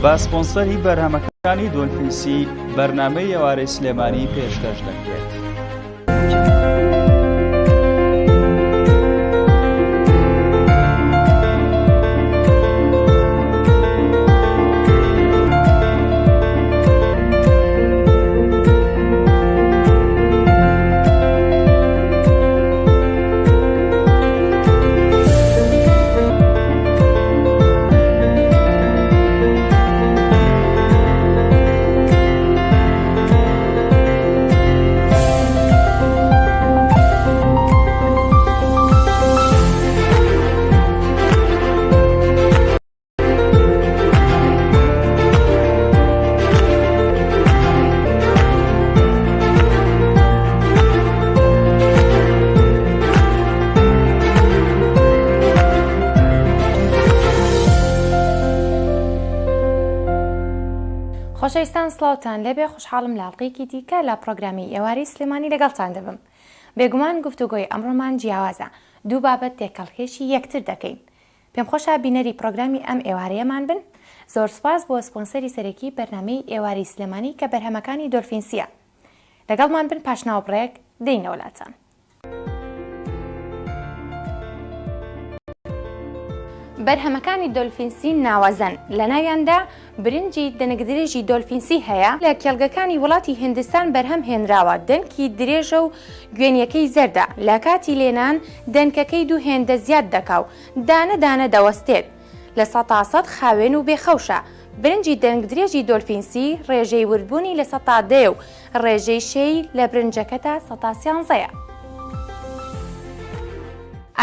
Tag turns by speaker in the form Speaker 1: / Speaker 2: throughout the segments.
Speaker 1: با سپۆنسەری بەرهەمەکانی دۆلفینسی بەرنامەی ئێوارەی سلێمانی پێشکەش دەکرێت.
Speaker 2: خۆشەویستان سڵاوتان لەبێ، خوشحاڵم لاڵقەیەکی دیکە لە پرۆگرامی ئێواری سلێمانی لەگەڵتان دەبم. بێگومان گفتوگۆی ئەمڕۆمان جیاوازە، دوو بابەت تێکەڵکێشی یەکتر دەکەین. پێم خۆشە بینەری پرۆگرامی ئەم ئێوارەیەمان بن. زۆر سپاس بۆ سپۆنسەری سەرەکی بەرنامەی ئێواری سلێمانی کە بەرهەمەکانی دۆلفینسیە. لەگەڵمان بن، پاشناو بڕێک دەینە وڵاتان. بەرهەمەکانی دۆلفینسی ناوەزەن، لە ناویاندا برنجی دەنگدرێژی دۆلفینسی هەیە. لە کێڵگەکانی وڵاتی هیندستان بەرهەم هێنراوە. دەنکی درێژە و گوێنیەکەی زەردە. لە کاتی لێنان دەنکەکەی دوو هێندە زیاد دەکاو، دانە دانە دەوەستێت. لە 100% خاوێن و بێخەوشە. برنجی دەنگدرێژی دۆلفینسی ڕێژەی وردبوونی لە 110 و ڕێژەی شەی لە برنجەکەدا 113.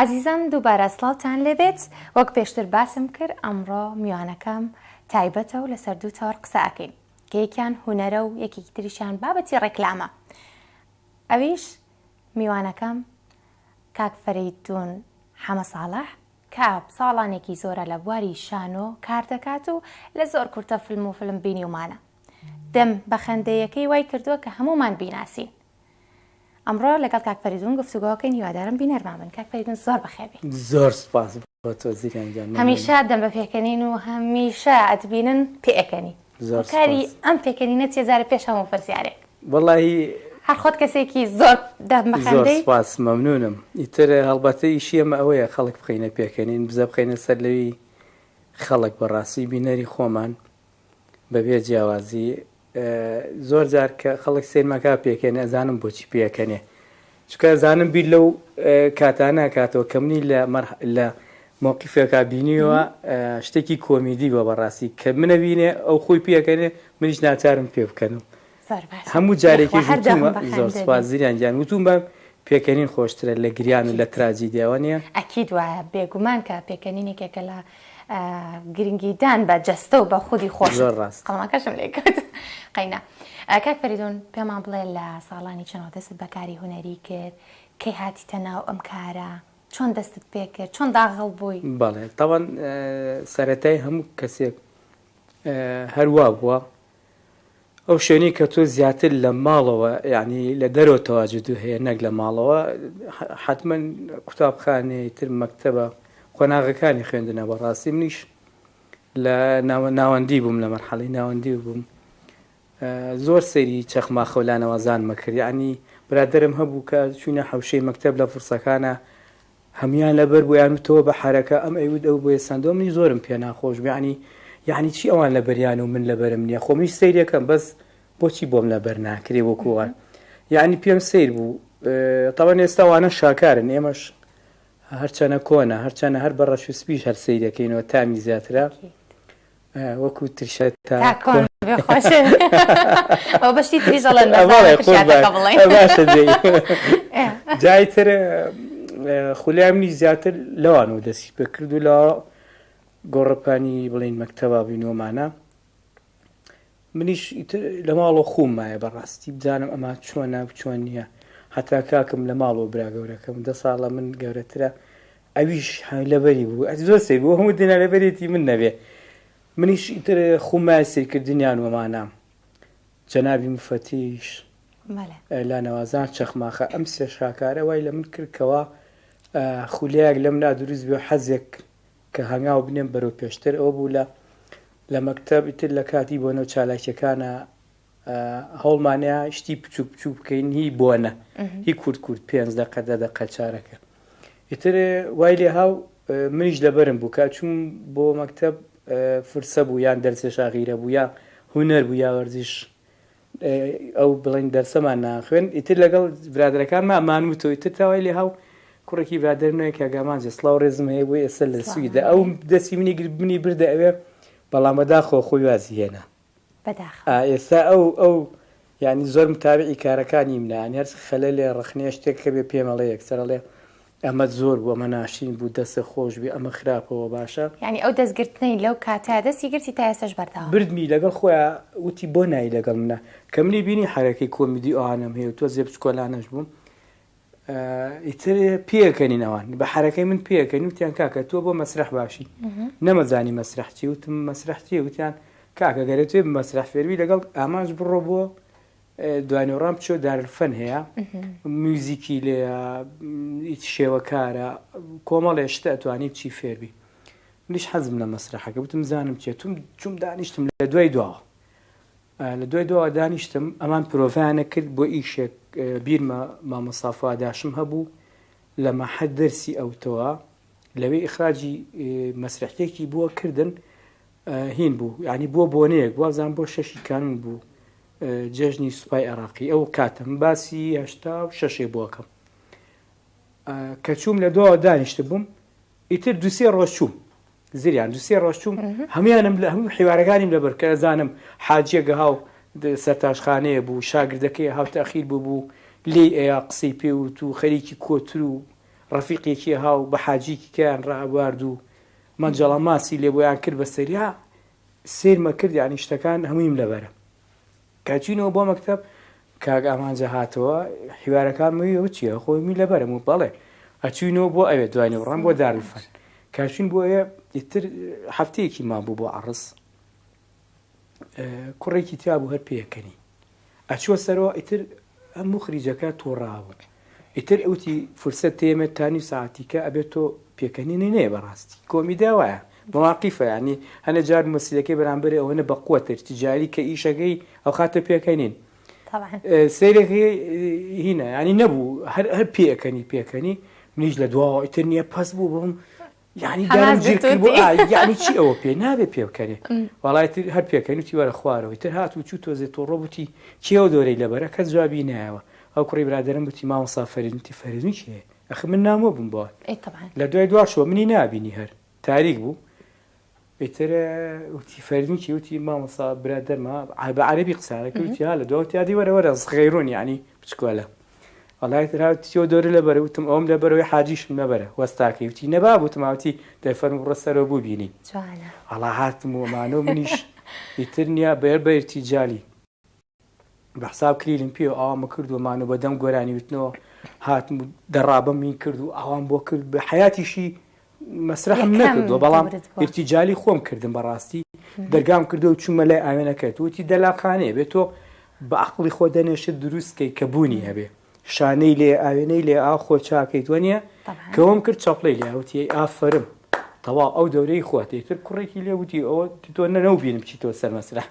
Speaker 2: عزیزان، دووبارە سڵاوتان لێبێت. وەک پێشتر باسم کرد، ئەمڕۆ میوانەکەم تایبەتە و لەسەر دوو تەوەر قسە ئەکەین کە یەکیان هونەرە و یەکێکی تریشیان بابەتی ڕێکلامە. ئەویش میوانەکەم کاک فەریدون حەمە ساڵح کە ساڵانێکی زۆرە لە بواری شانۆ کار دەکات و لە زۆر کورتە فیلم و فیلم بینیومانە. دەم بە خەندەیەکەی وای کردووە کە هەمومان بیناسین. ئەمڕۆ لەگەڵ کاک فەریدون گفتوگۆکەین، هیوادارم بینەرمان بن. کاک فەریدون زۆر بەخێبی.
Speaker 3: زۆر سپاس بۆ تۆ زیران جان.
Speaker 2: هەمیشە دەم بە پێکەنین و هەمیشە ئەتبینن پێەکەنی. کاری ئەم پێکەنینە چێزارە پێش هەموو پرسیارێک.
Speaker 3: وەڵاهی
Speaker 2: هەر خۆت کەسێکی زۆر دەم بەخەندەی.
Speaker 3: زۆر سپاس، مەمنونم. ئیتر هەڵبەتە ئیشی ئەمە ئەوەیە خەڵک بخەینە پێکەنین، بزە بخەینە سەر لەوی خەڵک بەڕاستی بینەری خۆمان بەبێ جیاوازی. زۆر جار کە خەڵک سێنمەکە پێکەنێ ئەزانم بۆچی پێکەنێ، چکە زانم بیر لەو کاتانە کاتەوە کەمنی لە مووقیفێکا بینیوە شتێکی کۆمیدی بە بەڕاستی کە منە بینێ ئەو خۆی پێکەنێ، منیش ناچارم پێ بکەنم. هەموو جارێکی زۆر سپاس زیران جان. وتوم بە پێکەنین خۆشترە لە گریان و لە تراجیدیاوە نیە؟
Speaker 2: ئەکید وایە، بێگومان کە پێکەنینێکێکە لە گرنگیدان بە جەستە و بە خودی خۆش.
Speaker 3: زۆر ڕاست،
Speaker 2: قەڵمەکەشم لێ کرد. قەینا، کاک فەریدون پێمان بڵێ لە ساڵانی چەندەوە دەستت بەکاری هونەری کرد، کەی هاتیتە ناو ئەم کارە، چۆن دەستت پێ کرد، چۆن داغڵ بووی؟
Speaker 3: بەڵێ تەواان سەرەتای هەموو کەسێک هەروە بووە ئەو شوێنی کە تۆ زیاتر لە ماڵەوە، یعنی لە دەرەوە تەواجد هەیە نەک لە ماڵەوە، حتمما قوتابخانەی تر مەکتەبە خۆناغەکانی خوێندنە. بەڕاستی منیش لە ناوەندی بووم، لە مەرحەڵەی ناوەندی بووم. زۆر سەیری چەخماخەولانەوە زانمە کرد، یعنی برادرم هەبوو کە چوونە حەوشەی مەکتەب لە فرسەکانە هەمیان لەبەر بۆیان وتەوە بە حرەکە ئەم ئەیود ئەو بۆیە سندۆ. منی زۆرم پێ ناخۆش، یعنی چی ئەوان لە بەریان و من لەبەرم نییە، خۆ منیش سەیرەکەم، بەس بۆچی بۆم لەبەر ناکرێ وەکووان، یعنی پێم سیر بوو. تەوان ئێستاوانە شاکارن، ئێمەش هەرچەنە کۆنە، هەرچەنە هەر بە ڕەش و سپیش هەر سەیرەکەینەوە تامی زیاترە وەکو ترشە تا
Speaker 2: ئەو بەشتی تریژەڵەن
Speaker 3: جایتر خولیای منی زیاتر لەوانەوە دەستی پێ کرد و لە گۆڕەپانی بڵین مەکتەبا بینۆمانە. منیش لە ماڵەوە خۆم مایە بەڕاستی بزانم ئەمە چۆنە چۆن نییە. هەتا کاکم لە ماڵەوە برا گەورەکەم 10 ساڵە من گەورەترە، ئەویش لەبەری بوو، زۆر سەی بوو، هەموو دێنە لەبەرێتی من نەبێ. منیش ئیتر خۆمای سیرکردنیان وەمانە. جەنابی مفەتیش لا نەوازان چەخماخە ئەم سێ شاکارە وای لە من کردکەوە خولیایەک لەم نا دروست بێ حەزێک کە هەنگاو بنێم بەرەو پێشتر ئەوە بوو لە لە مەکتەب ئیتر لە کاتی بۆنە و چالاکیەکانە هەوڵمانەیە شتی بچوو بچوو بکەین هی بۆنە هی کورت کورت 5 دقە 10 دقە چارەکە ئیتر وای لێ هاو منیش لەبەرم بوو کە چوون بۆ مەکتەب فرسە بوو یان دەرسە شاغیرە بوو یا هونەر بوو یا وەرزش ئەو بڵین دەرسەمان ناخوێن ئیتر لەگەڵ برادەکانمان ئەمانوتەوە ئیتر تاوای لێ هاو کوڕێکی برادرنەوەی کاگامان جە سڵاو ڕێزم هەیە بۆ ئێستا لە سویدا ئەو دەستی منی گربنی بردە ئەوێ بەڵام بەداخۆ خۆی وازی هێنا ئێستا ئەو ینی زۆر متابعی کارەکانی منانی هەر خەلە لێ ڕخنێ شتێک کە بێ پێمەڵێ یەکسەرڵێ ئەمە زۆر بووە ئەمە ناشین بوو دەستە خۆش بێ ئەمە خراپەوە باشە
Speaker 2: ینی ئەو دەستگرتنەی لەو کاتە دەستی گرتی تا ئێستش بەرداوە
Speaker 3: بردمی لەگەڵ خۆیان وتی بۆ نایی لەگەڵ منە کە منی بینی حرەکەی کۆمیدی ئەوانم هەیە تۆ زێ بچکۆلانەش بووم ئیتر پێکەنین ئەوان بە حرەکەی من پێکەنی وتیان کاکە تۆ بۆ مەسرح باشی نەمەزانی مەسرحچی وتم مەسرحچی وتیان کاکە گەرە توێ مەسرح فێروی لەگەڵ ئامانج بڕۆ بۆ دوانێوەڕام بچۆ دارالفەن هەیە میوزیکی لێ هیچ شێوەکارە کۆمەڵێ شتە ئەتوانی بچی فێربی منیش حەزم لە مەسرحەکە وتم زانم چێت چوم دانیشتم لە دوای دواوە لە دوای دواوە دانیشتم ئەمان پرۆڤیانە کرد بۆ ئیشێک بیرمە مامەسافاداشم هەبوو لە مەحەد دەرسی ئەوتەوە لەوێ ئیخراجی مەسرحێکی بووە کردن هین بوو ینی بۆ بۆنەیەک وازان بۆ 6 کانون بوو جێژنی سوپای عێراقی ئەو کاتم باسی 86 بووەکەم کە چووم لە دووە دانیشتە بووم ئیتر دوسێ ڕۆژ چووم زریان دوسێ ڕۆژ چووم هەمویانم لە هەموو حیوارەکانیم لەبەر کە زانم حاجیەگە هاو سەرتاشخانەیە بوو شاگردەکەی هاوتەخیر بوو لێ ئەیە قسەی پێوت و خەریکی کۆتر و ڕەفیقێکی هاو بە حاجیکی کیان ڕابوارد و مەنجەڵە ماسی لێ بۆیان کرد بە سەریا سێرمە کرد ینی شتەکان هەموویم لەبەرە کاچینەوە بۆ مەکتەب کاگ ئامانجە هاتەوە حیوارەکان مەویەوە چییە خۆی می لەبەرم و بەڵێ ئەچوینەوە بۆ ئەوێ دوانێ ڕام بۆ دارالفەن کاچین بۆ ئەیە ئیتر هەفتەیەکی مان بوو بۆ عەڕس کوڕێکی تیا بوو هەر پێکەنی ئەچوە سەرەوە ئیتر ئەم خریجەکە تۆڕابوو ئیتر ئەوتی فرسەت تێمە تانی ساعتیکە ئەبێت تۆ پێکەنی نەیە بەڕاستی کۆمیدا وایە مواقیفە ینی هەنە جار مەسیلەکەی بەرامبەر ئەوەنە بە قووەتر تیجاری کە ئیشەکەی ئەو خاتە پێکەنین سیرەکەی هینە ینی نەبوو هەر پێکەنی منیش لە دواوە ئیتر نییە پەس بوو بم ینی دارم جیر کرد بۆ یعنی چی ئەوە پێ نابێ پێ بکەرێ وەڵایتر هەر پێکەنی وتی وەرە خوارەوە تر هاتوو چوو تۆزێ تۆڕۆ بوتی چیەوە دۆرەی لەبەرە کەس جوابی نایەوە ئەو کوڕی برادرم وتی مامۆستا فەریدی فەریدی چیە ئەخ من نامۆ بووم بۆ لە دوای دواشەوە منی نابینی هەر تاریک بوو ئیتر وتی فەریدی وتی مامۆستا برادەرمە بە عەرەبی قسانەکە وتی ها لە دوای یادی وەرە غەیرۆن یعنی بچکۆلە وەڵایتر هاوتی تۆ دۆرە لەبەرە وتم ئەوم لەبەرەوەی حاجیشم نەبەرە وەستاکەی وتی نەبا بووتم هاوتی دەفەرم ڕە سەرەوە بوو بینی هەڵا هاتم ومانۆ منیش ئیتر نییە بەر بە ئیرتیجالی بە حساب کلیلم پێ و ئاوامە کرد ومانۆ بەدەم گۆرانی وتنەوە هاتم دەڕابەم من کرد و ئاوام بۆ کرد بە حیاتیشی مەسرحم نەکردووە بەڵام ئیرتیجالی خۆم کردم بەڕاستی دەرگام کردو و چوومە لای ئاوێنەکەت وتی دەلاقانەیە بێت تۆ بە عەقڵی خۆ دەنێشت دروستکەی کە بوونی هەبێ شانەی لێ ئاوێنەی لێ ئا خۆ چاکەیت وەنیە کەوەم کرد چاپڵی لێ وتی ئافرم تەواو ئەو دەورەی خۆتی تر کوڕێکی لێ وتی ئەوە تۆ نەنەوبینم چی تۆ سەر مەسرح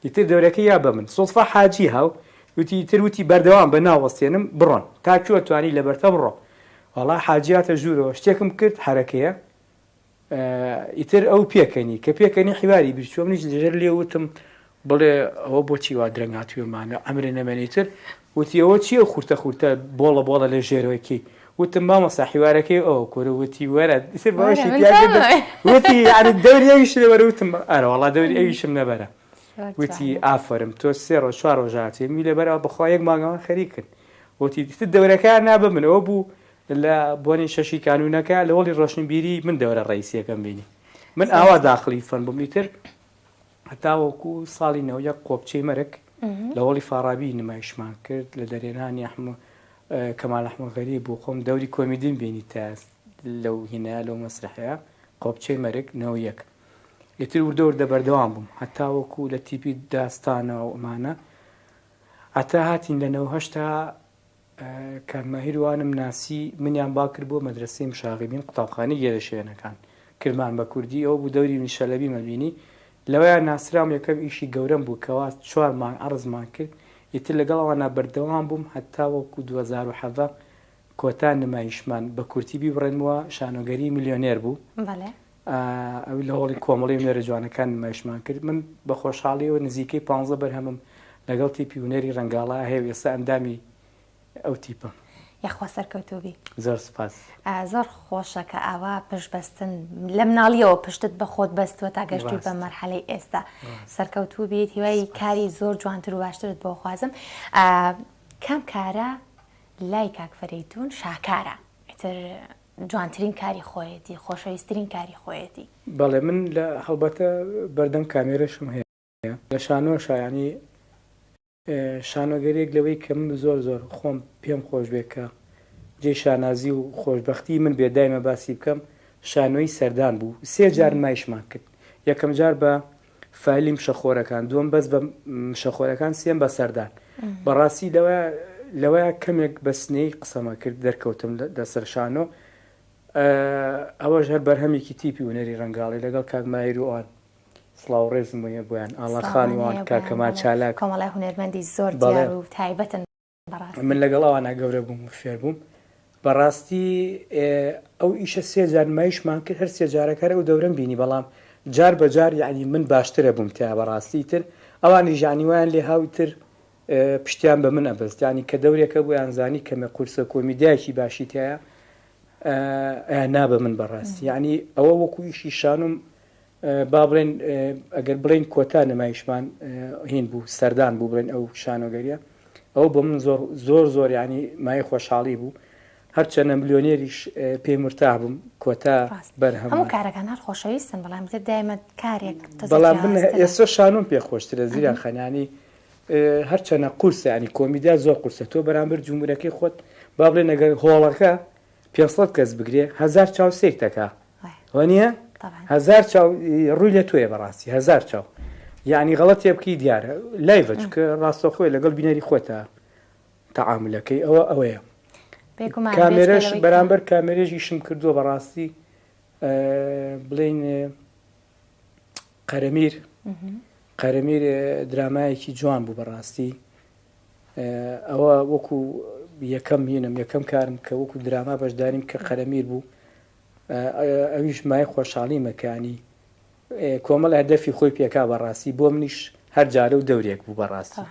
Speaker 3: ئیتر دەورەکەی یا بە من سۆسفا حاجی هاو وتی تر وتی بەردەوام بە ناوەستێنم بڕۆن تا کوێ توانی لەبەرتە بڕۆ وەڵا حاجیاتە ژوورەوە شتێکم کرد حرەکەیە ئیتر ئەو پێکەنی کە پێکەنی حیواری بیرچوە منیش لەژێر لێ وتم بڵێ ئەوە بۆچی وا درەنگاتوێمانە ئەمرە نەمێنیتر وتی ئەوە چییە خورتە خورتە بۆڵە لە ژێرەوەکی وتم مامۆستا حیوارەکەی ئەوە کۆرە وتی وەرە وتی یعنی دەوری ئەویش لەبەرە وتم ئەرە وەڵا دەوری ئەویشم نەبەرە وتی ئافرم تۆ 3 ڕۆژ 4 ڕۆژ هاتێمی لەبەرەوە بەخوا یەک مانگەوان خەریکن وتی دیتر دەورەکە نابە من ئەوە بوو لە بۆنی شەشی کانونەکە لە وەڵی ڕۆشنبیری من دەورە ڕئیسیەکەم بینی من ئاوا داخلی فەن بووم ئیتر هەتاوەکو ساڵی 91 قۆبچەی مەرگ لە وەڵی فارابی نمایشمان کرد لە دەرێنانی کەمال ئەحمەد بۆ خۆم دەوری کۆمیدیم بینی تا لەو هینە لەو مەسرحەیە قۆبچەی مەرگ 91 ئیتر وردە بەردەوام بووم هەتاوەکو لە تیپی داستانەوە ئەمانە هەتا هاتین لە 98 کارماهیروانم ناسی منیان با کرد بۆ مەدرسەی مشاغبین قوتابخانەی گێرە شوێنەکان کرمان بە کوردی ئەو بوو دەوری نیشەلەبی مەبینی لەوەیان ناسرام یەکەم ئیشی گەورەم بوو کەوا 4 مانگ عەرزمان کرد ئیتر لەگەڵەوەنا بەردەوام بووم هەتا وەکو 2007 کۆتا نمایشمان بە کورتی بیبڕێنەوە شانۆگەری میلیۆنێر بوو ئەو لە هۆڵی کۆمەڵی نوێرە جوانەکان نمایشمان کرد من بە خۆشحاڵیەوە نزیکەی 15 بەرهەمم لەگەڵ تیپی هونەری ڕەنگاڵا هەیە ئێستا ئەندامی ئەو تیپە
Speaker 2: یاخوا سەرکەوتوبی
Speaker 3: زۆر سپاس
Speaker 2: زۆر خۆشە کە ئاوا پشتبەستن لە مناڵیەوە پشتت بە خۆت بەستووە تا گەشتی بە مەرحەلەی ئێستا سەرکەوتوو بیت هیوای کاری زۆر جوانتر و باشترت بۆ خوازم کەم کارە لای کاک فەریدون شاکارە ئیتر جوانترین کاری خۆیەتی خۆشەویستترین کاری خۆیەتی
Speaker 3: بەڵێ من لە هەڵبەتە بەردەم کامێرەشم هەیە لە شانۆ شایانی شانۆگەرێک لەوەی کە من زۆر خۆم پێم خۆش بێ کە جێ شانازی و خۆشببختی من بێدایمە باسی بکەم شانۆی سەردان بوو 3 جار نمایشمان کرد یەکەم جار بە فایلی مشەخۆرەکان دووەم بەس بە مشەخۆرەکان سێم بە سەردان بەڕاستی لەوەیە کەمێک بە سنەی قسەمە کرد دەرکەوتم لەسەر شانۆ ئەوەش هەر بەرهەمێکی تیپی هونەری ڕەنگاڵی لەگەڵ کاک ماهیر و ئەوان سڵاو ڕێزم وە بۆیان ئاڵاخانی وان کاکەما چالاک
Speaker 2: کۆمەڵای هونەرمەندی زۆر دیار و تایبەتن
Speaker 3: من لەگەڵ ئەوانە گەورە بووم و فێر بووم بەڕاستی ئەو ئیشە 3 جار نمایشمان کرد هەر 3 جارەکە ئەو دەورەم بینی بەڵام جار بە جار یعنی من باشترە بووم تا بەڕاستی تر ئەوانی ژانیوان لێ هاوتر پشتیان بە من ئەبست ینی کە دەورێکە بۆ یانزانی کەمە قورسە کۆمیدایەکی باشی تایە نابە من بەڕاستی یعنی ئەوە وەکو ئیشی شانم با بڵێن ئەگەر بڵێن کۆتا نمایشمان هین بوو سەردان بوو بڵێن ئەو شانۆگەریە ئەو بە من زۆر ینی مای خۆشحاڵی بوو هەرچەنە ملیۆنێریش پێی مرتاح بووم کۆتا بەرهەم
Speaker 2: هەموو کارەکان هەر خۆشەویستن بەڵام دایمە کارێک
Speaker 3: بەڵام من ئێستا شانۆم پێ خۆشترە زیرا خەنانی هەرچەنە قورسە ینی کۆمیدیا زۆر قورسە تۆ بەرامبەر جمهورەکەی خۆت با بڵێن ئەگەر هۆڵەکە 500 کەس بگرێ 1000 چاو سێک دەکا وانە 1000 چاو ڕووی لە تۆیە بەڕاستی 1000 چاو یعنی غەڵەت بکەی دیارە لایڤە چکە ڕاستە خۆی لەگەڵ بینەری خۆتە تەعاملەکەی ئەوەیە کامێرەش بەرامبەر کامێرێژی شم کردووە بەڕاستی بڵێن قەرەمیر درامایەکی جوان بوو بەڕاستی ئەوە وەکو یەکەم هینم یەکەم کارم کە وەکو دراما بەشداریم کە قەرەمیر بوو ئەویش مای خۆشحاڵی مەکانی کۆمەڵ هەدەفی خۆی پێکا بەڕاستی بۆ منیش هەر جارە و دەورێک بوو بەڕاستی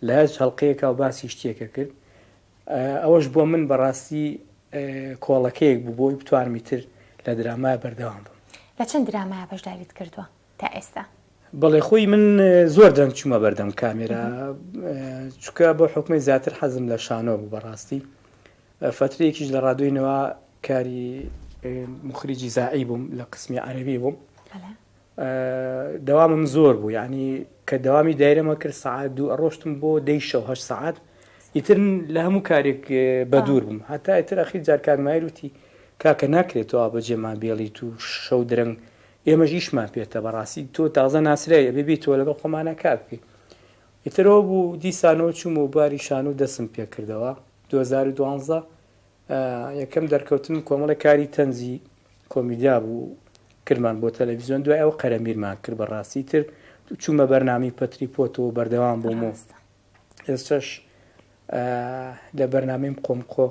Speaker 3: لە هەر هەڵقەیەکا و باسی شتێکە کرد ئەوەش بۆ من بەڕاستی کۆڵەکەیەک بوو بۆی بتوانمی تر لە درامای بەردەوام بم
Speaker 2: لە چەند درامایە بەشداریت کردووە تا ئێستا
Speaker 3: بەڵێ خۆی من زۆر دەنگ چوومە بەردەم کامێرا چکە بۆ حکومەی زیاتر حەزم لە شانۆ بوو بەڕاستی فترەیەکیش لە ڕادۆینەوە کاری مخریجی زائی بووم لە قسمی عەرەبی بووم دەوامم زۆر بوو یعنی کە دەوامی دایرەمە کرد سەعات 2 ڕۆشتم بۆ 10 سەعات ئیتر لە هەموو کارێک بە دوور بووم هەتا ئیتر ئەخیر جار کاک ماهیر وتی کاکە ناکرێتەوە بەجێمان بێڵیت و شەو درەنگ ئێمەش ئیشمان پێێتە بەڕاستی تۆ تازە ناسرایە ببیت تۆ لەگەڵ خۆمانە کار بکەیت ئیترەوە بوو دیسانەوە چووم و باری شان و دەسم پێ کردەوە 2012 یەکەم دەرکەوتن کۆمەڵی کاری تەنزی کۆمیدیا بوو کردمان بۆ تەلەڤیزیۆن دوای ئەو قەرەمیرمان کرد بەڕاستی تر چوومە بەرنامی پەتری پۆتەوە بەردەوام بووم و ئێستاش لە بەرنامەیم قۆمقۆ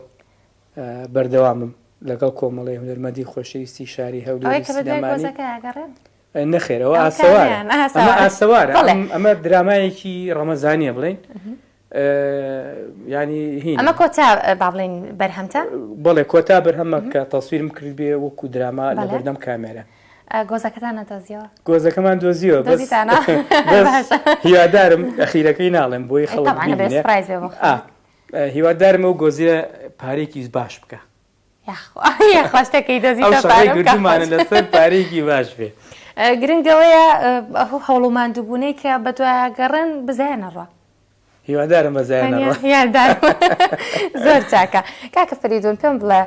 Speaker 3: بەردەوامم لەگەڵ کۆمەڵی هونەرمەندی خۆشەویستی شاری هەولێری سینەمانی نەخێرەوە ئاسەوارە ئەمە درامایەکی ڕەمەزانیە بڵێن ینی هین
Speaker 2: ئەمە کۆتا با بڵێن بەرهەمتە
Speaker 3: بەڵێ کۆتا بەرهەمە کە تەسویرم کرد بێ وەکو دراما لە بەردەم کامێرە
Speaker 2: گۆزەکەتان نەدۆزیەوە
Speaker 3: گۆزەکەمان دۆزیەوە هیوادارم ئەخیرەکەی ناڵێم بۆی خەڵک هیوادارم ئەو گۆزیە پارێکی باش بکە
Speaker 2: خۆشتەکەی
Speaker 3: دۆزیمانە لەسەر پارێکی باش بێ
Speaker 2: گرنگەوەیە هەوڵوماندووبوونەی کە بە دوایە گەڕن بزایە نەڕوە
Speaker 3: هیوادارم
Speaker 2: بەزایەنەڕوە زۆر چاکە کاکە فەریدون پێم بڵێ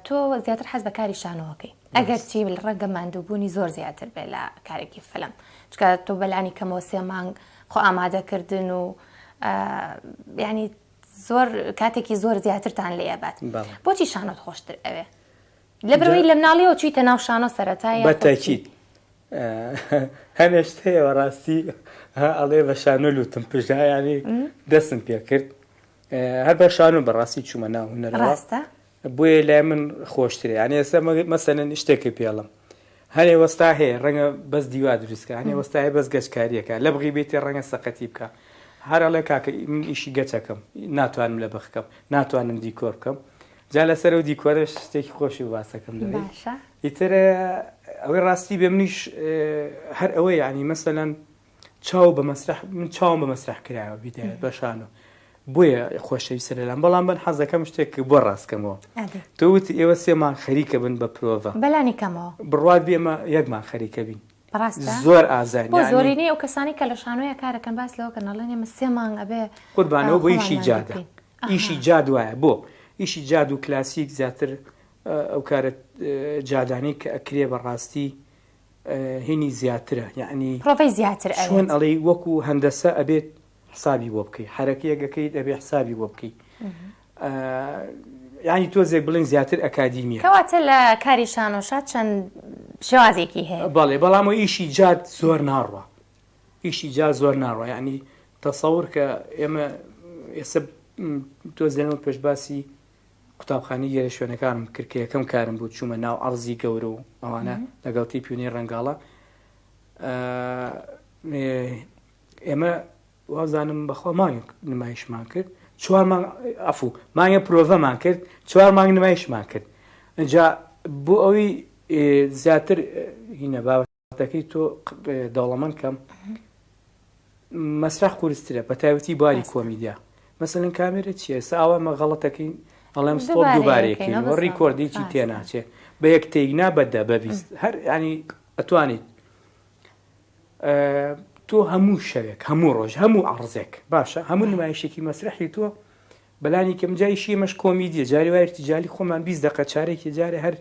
Speaker 2: تۆ زیاتر حەز بە کاری شانۆوەکەی ئەگەر چی ڕەنگە ماندووبوونی زۆر زیاتر بێ لە کارێکی فلم چکە تۆ بەلانی کەمەوە 3 مانگ خۆ ئامادەکردن و ینی زۆر کاتێکی زۆر زیاترتان لێبات بۆچی شانۆت خۆشتر ئەوێ لە بڕوەی لە مناڵیەوە چیتە ناو شانۆ سەرەتایە
Speaker 3: بەتاکید هەنێشت هەیەوە ڕاستی ئەڵێ بە شانۆ لوتم پژا ینی دەستم پێ کرد هەر بە شانۆ بەڕاستی چوومە ناو هونەرەوە بۆیە لای من خۆشترێ یانی ئێستا مەسەلەن شتێکی پێڵم هەنێ وەستا هەیە ڕەنگە بەس دیوا دروستکە هەنێ وەستای بەس گەشتکاریەکە لە بغی بێتی ڕەنگە سەقەتی بکە هەرڵێ کاکە من ئیشی گەچەکەم ناتوانم لە بەخکەم ناتوانم دیکۆر بکەم جا لەسەر و دیکۆرە شتێکی خۆشی باسەکەم دەوێت ئیتر ئەوەی ڕاستی بێ منیش هەر ئەوەی ینی مەسەلەن چاو بە مەسرح من چاوم بە مەسرح کرایەوە بیدێت بەشانە بۆیە خۆشەویستە لەلام بەڵام بن حەزەکەم شتێک بۆ ڕاستکەمەوە تۆوتی ئێوە سێمان خەریکە بن بە پرۆڤە
Speaker 2: بەلانی کەمەوە
Speaker 3: بڕوات بێمە یەکمان خەریکە بین زۆر ئازاری
Speaker 2: بۆ زۆرینەی ئەو کەسانی کە لە شانۆیە کارەکەن باس لەوە کە نەڵێن ئێمە سێمان ئەبێ
Speaker 3: قوربانەوە بۆ ئیشی جادە ئیشی جاد وایە بۆ ئیشی جاد و کلاسیک زیاتر ئەو کارە جادانی کە ئەکرێ بەڕاستی هێنی زیاترە یعنی
Speaker 2: پرۆڤەی زیاتر
Speaker 3: شوێن ئەڵێ وەکو هەندەسە ئەبێت حسابی بۆ بکەیت حرەکەیەکەکەیت ئەبێ حسابی بۆ بکەیت ینی تۆزێک بڵین زیاتر ئەکادیمیە
Speaker 2: کەواتە لە کاری شانۆشات چەند شێوازێکی هەیە
Speaker 3: بەڵێ بەڵامەوە ئیشی جاد زۆر ناڕوە ئیشی جاد زۆر ناڕوە ینی تەسەور کە ئێمە ئێستا تۆزێنەوە پێشباسی قوتابخانی گەرە شوێنەکانم کرد یەکەم کارم بوو چوومە ناو ئەرزی گەورە و ئەوانە لەگەڵتی پیونی ڕەنگاڵە ئێمە وازانم بەخوا مانگ نمایشمان کرد 4 مانگ ئەفوو مانگە پرۆڤەمان کرد 4 مانگ نمایشمان کرد اینجا بۆ ئەوەی زیاتر هینە بابەتەکەی تۆ دەوڵەمەند کەم مەسرح قورسترە بە تایبەتی باری کۆمیدیا مەسەلەن کامێرە چییە ئەوە غەڵەتەکەی ئەڵێم سپۆت دووبارەکەین وە ڕیکۆردێکی تێناچێ بە یەک تێینا بەدە بەویست هەر ینی ئەتوانیت تۆ هەموو شەوێک هەموو ڕۆژ هەموو عەرزێک باشە هەموو نمایشێکی مەسرحی تۆ بەلانی کەم جایشی مەش کۆمیدیە جاری وای ارتیجالی خۆمان 20 دقیقە چارێکی جارێ هەر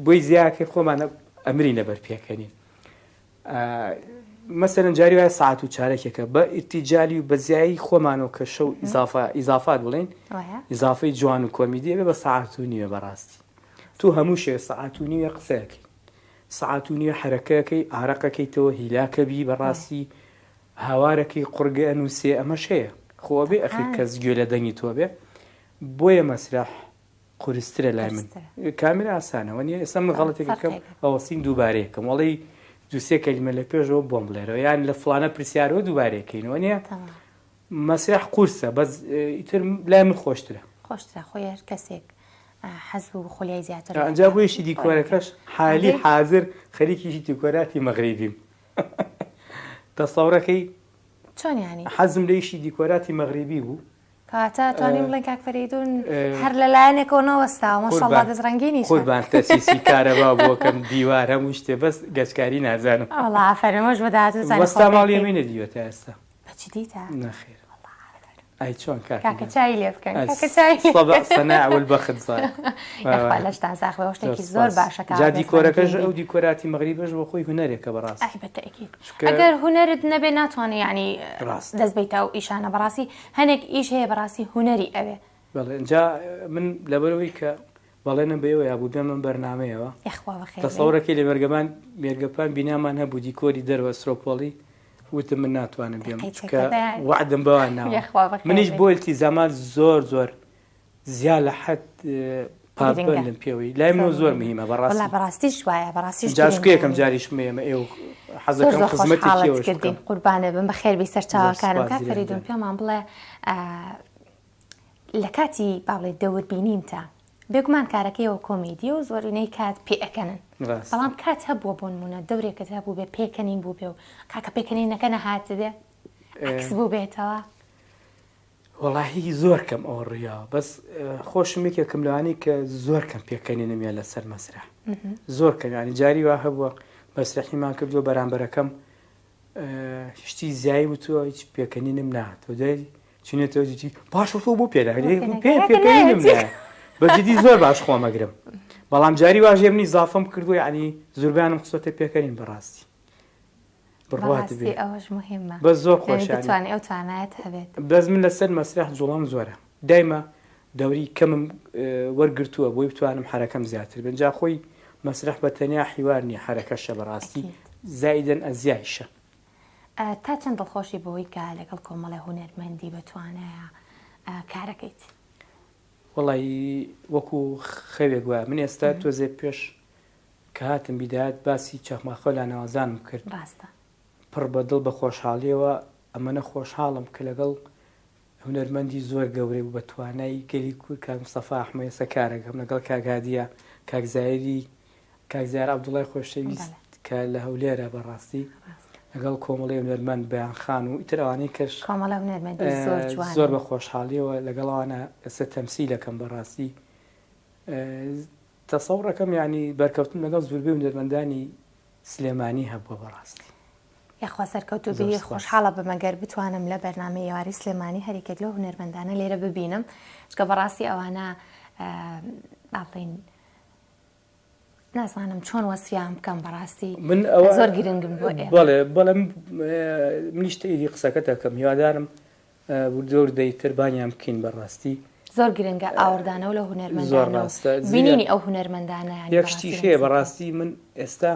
Speaker 3: بۆی زیاکە خۆمان ئەمری لەبەر پێکەنین مەسەلەن جاری وایە ساعت و چارێکێکە بە ئیرتیجالی و بە زیایی خۆمانەوە کە شەو ئیزافات بڵێن ئیزافەی جوان و کۆمیدیە بێ بە ساعت و نیوە بەڕاستی تو هەموو شێ ساعت و نیوە قسەکەی ساعت و نیوە حرەکەکەی ئارەقەکەیتەوە هیلاکەبی بەڕاستی هاوارەکەی قورگە ئەنووسێ ئەمەش هەیە خۆ بێ ئەخی کەس گوێ لە دەنگی تۆ بێ بۆیە مەسرح قورسترە لای من کامێرە ئاسانەوە نیە ئێستا من غەڵەتێکەکەم ئەوەسین دووبارەیەکەم وەڵی دووسێ کەلیمە لە پێشەوە بۆم بڵێرەوە یان لە فڵانە پرسیارەوە دووبارەکەینەوە نیە مەسرح قورسە بەس ئیتر لای من خۆشترە
Speaker 2: خۆیە کەسێک حەزب و خۆلیای زیاتر
Speaker 3: ئەنجا بۆیشی دیکۆرەکەش حالی حاضر خەریکیشی دیکۆراتی مەغریبیم تەسەورەکەی
Speaker 2: چۆن ینی
Speaker 3: حەزم لە ئیشی دیکۆراتی مەغریبی بوو
Speaker 2: کاتە توانیم بڵێن کاک فەریدون هەر لەلایەنێکەوە نەوەستاوە ماشەڵڵا دەزڕەنگینی
Speaker 3: قوربان تەسیسی کارەبا بۆکەم دیوار هەموو شتێ بەس گەشتکاری نازانم
Speaker 2: وەڵا ئەفەرمەش بەداهاتوو
Speaker 3: وەستا ماڵی ئەمەی نەدیوە تا ئێستا
Speaker 2: بەچی دیتە
Speaker 3: نەخێر ئای چۆن
Speaker 2: کاکە چای لێ بکەن کاکە چای
Speaker 3: سەناع والبەخت زار
Speaker 2: لەشتان ساخەوە شتێکی زۆر باشە
Speaker 3: جا دیکۆرەکەش ئەو دیکۆراتی مەغریبەش بە خۆی هونەرێکە بەڕاست
Speaker 2: بەتەکید ئەگەر هونەرت نەبێ ناتوانێت ینی دەست بیتە و ئیشانە بەڕاستی هەنێک ئیش هەیە بەڕاستی هونەری ئەوێ
Speaker 3: بەڵێ اینجا من لەبەرەوەی کە بەڵێنم بەیەوە یابوو بێ من بەرنامەیەوە تەسەورەکەی لە مێرگەپان بینامان هەبوو دیکۆری دەرەوە سرۆپۆڵی وتم من ناتوانم بێم کە وعدم بەوان ناوە منیش بۆ ئیلتیزامات زۆر زیاد لە حەد پابندم پێوەی لای من زۆر مهمە
Speaker 2: بەڕاستیش وایە بەڕاستی
Speaker 3: جاشکەیەکەم جاریشمە ئێمە ئێوە حەزەکەم خزمەتێکی
Speaker 2: کردین قوربانە بم بەخێربی سەرچاوەکانم کاک فەریدون پێمان بڵێ لە کاتی باڵێ دەوربینیمتە بێگومان کارەکەیەوە کۆمیدی و زۆرینەی کات پێەکەنن بەڵام کات هەبووە بۆ نمونە دەورێکت هەبوو بێ پێکەنین بوو بێ و کاکە پێکەنینەکە نەهاتە بێ عکس بوو بێتەوە
Speaker 3: وەڵاهی زۆر کەم ئەوە ڕیا بەس خۆشم یەکێکم لەوانەی کە زۆر کەم پێکەنینمە لەسەر مەسرح زۆر کەمانی جاری وا هەبووە مەسرحیمان کردووە بەرامبەرەکەم شتی زیایی وتووە هیچ پێکەنینم نهاتەوە دای چونێتەوە دیتی باش تۆ بۆ پێکەنینم نایە بەجددی زۆر باش خۆمەگرم بەڵام جاری واژێ منی زافم کردو ینی زوربیانم قسۆتە پێکەنین بەڕاستی بڕوات بێ
Speaker 2: ئەوەش مهمە
Speaker 3: بە زۆر خۆشیانی
Speaker 2: بتوانێت ئەو توانایەت هەبێت
Speaker 3: بەس من لەسەر مەسرح جوڵام زۆرە دایمە دەوری کەمم وەرگرتووە بۆی بتوانم حرەکەم زیاتر بن جا خۆی مەسرح بە تەنیا حیوار نیە حرەکەشە بەڕاستی زایدن ئەزیایشە.
Speaker 2: تا چەند دڵخۆشی بەوەی کە لەگەڵ کۆمەڵە هونەرمەندی بتوانێت کارەکەیت؟
Speaker 3: وەڵی وەکو خەوێک وایە من ئێستا تۆزێ پێش کە هاتم بیدایەت باسی چەخماخۆ لا ناوازانم کرد
Speaker 2: ڕاستە
Speaker 3: پڕ بەدڵ بە خۆشحاڵیەوە ئەمەنە خۆشحاڵم کە لەگەڵ هونەرمەندی زۆر گەورەی و بە توانای گەلی کوور کاک مستەفا ئەحمەد کارەکەم لەگەڵ کاگادیە کاکزایری کاکزار عەبدوڵای خۆشەویست کە لە هەولێرە بەڕاستی لەگەڵ کۆمەڵی هونەرمەند بەیانخان و ئیتر ئەوانەی کەش
Speaker 2: کۆمەڵە هونەرمەندی زۆر جوان
Speaker 3: زۆر بە خۆشحاڵیەوە لەگەڵەوانە ئێستا تەمسیلەکەم بەڕاستی تەسەوڕەکەم ینی بەرکەوتن لەگەڵ زۆربەی هونەرمەندانی سلێمانی هەبووە بەڕاستی
Speaker 2: یاخوا سەرکەوتوبی خۆشحاڵە بەمەگەر بتوانم لە بەرنامەی یاواری سلێمانی هەرێکێک لەو هونەرمەندانە لێرە ببینم چکە بەڕاستی ئەوانە باڵین نازانم چۆن وەسیام بکەم بەڕاستی
Speaker 3: من
Speaker 2: زۆر گرنگم بۆ
Speaker 3: بەڵێ منیشتە ئیدی قسەکە دەکەم هیوادارم زۆر دەیتر بانیان بکەین بەڕاستی
Speaker 2: زۆر گرنگە ئاوردانە و لە هونەرمەندانە بینینی ئەو هونەرمەندانە
Speaker 3: یەکشتیشەیە بەڕاستی من ئێستا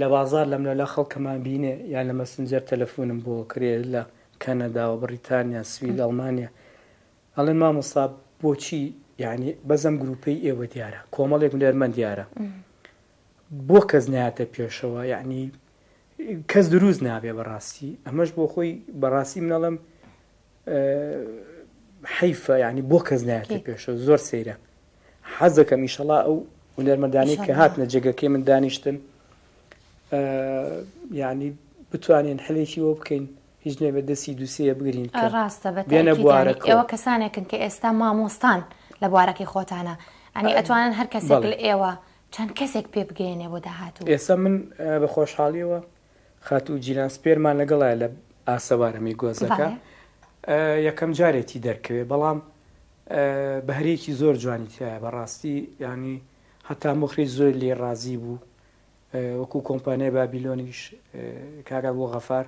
Speaker 3: لە بازار لەمە لە خەڵکەمان بینێ یان لە مەسنجەر تەلەفۆنم بۆ کرێ لە کەنەدا و بریتانیا سوید ئەڵمانیا ئەڵێن مامۆستا بۆچی یعنی بەزەم گروپەی ئێوە دیارە کۆمەڵێک هونەرمەند دیارە بۆ کەس نایاتە پێشەوە یعنی کەس دروست نابێ بەڕاستی ئەمەش بۆ خۆی بەڕاستی منەڵم حیفە یعنی بۆ کەس نایاتە پێشەوە زۆر سەیرە حەز دەکەم ئیشەڵا ئەو هونەرمەندانی کە هاتنە جێگەکەی من دانیشتن یعنی بتوانین حلێکی وە بکەین هیچ نێ بە دەستی دووسەیە بگرین
Speaker 2: ڕاستە بەتەکیدانی ئێوە کەسانێکن کە ئێستا مامۆستان لە بوارەکەی خۆتانە ئەنی ئەتوانن هەر کەسێک لە ئێوە چەند کەسێک پێ بگەێنێ بۆ داهاتوو
Speaker 3: ئێستا من بە خۆشحاڵیەوە خاتوو جیران سپێرمان لەگەڵایە لە ئاسەوارەمی گۆزەکە یەکەم جارێتی دەرکەوێ بەڵام بەهرەیەکی زۆر جوانی تایە بەڕاستی ینی هەتا مخری زۆر لێ ڕازی بوو وەکو کۆمپانیای بابیلۆنیش کاگات بۆ غەفار